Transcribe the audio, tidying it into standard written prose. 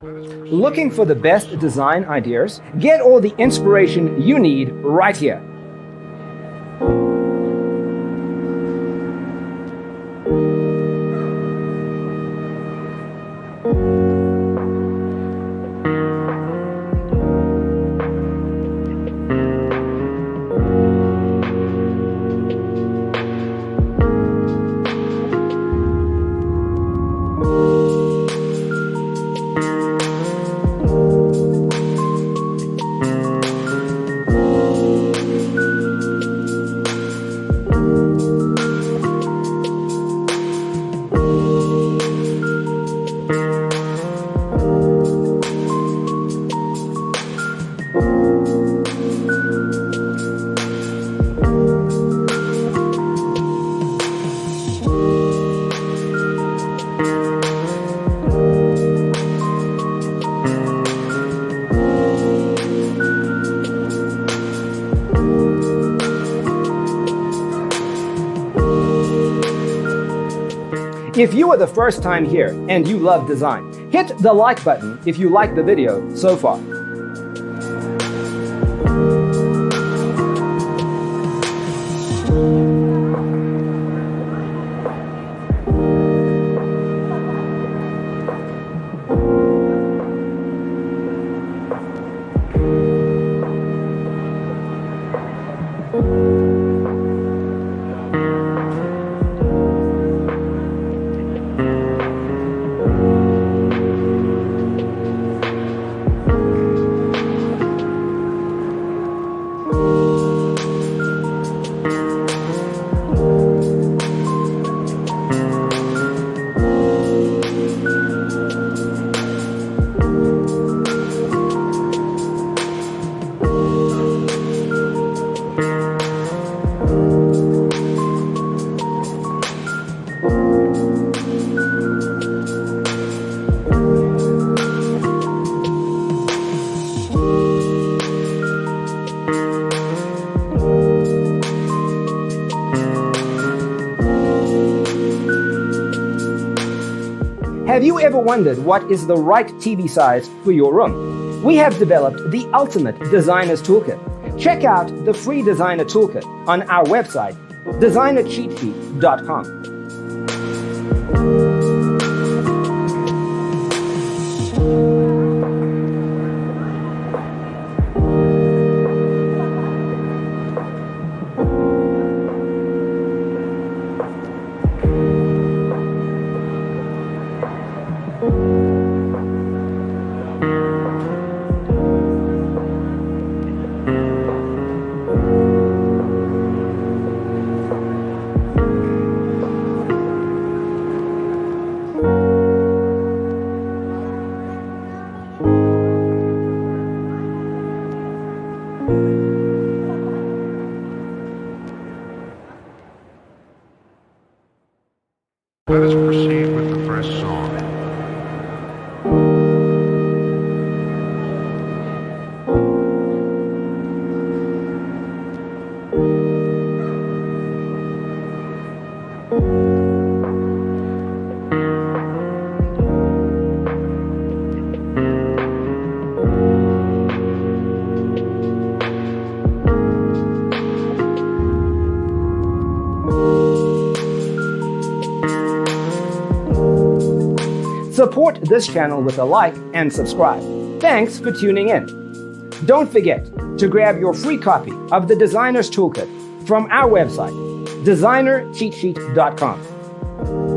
Looking for the best design ideas? Get all the inspiration you need right here. If you are the first time here and you love design, hit the like button if you like the video so far. Have you ever wondered what is the right TV size for your room? We have developed the ultimate designer's toolkit. Check out the free designer toolkit on our website, designercheatsheet.com. Let us proceed with the first song. Support this channel with a like and subscribe. Thanks for tuning in. Don't forget to grab your free copy of the Designer's Toolkit from our website, designercheatsheet.com.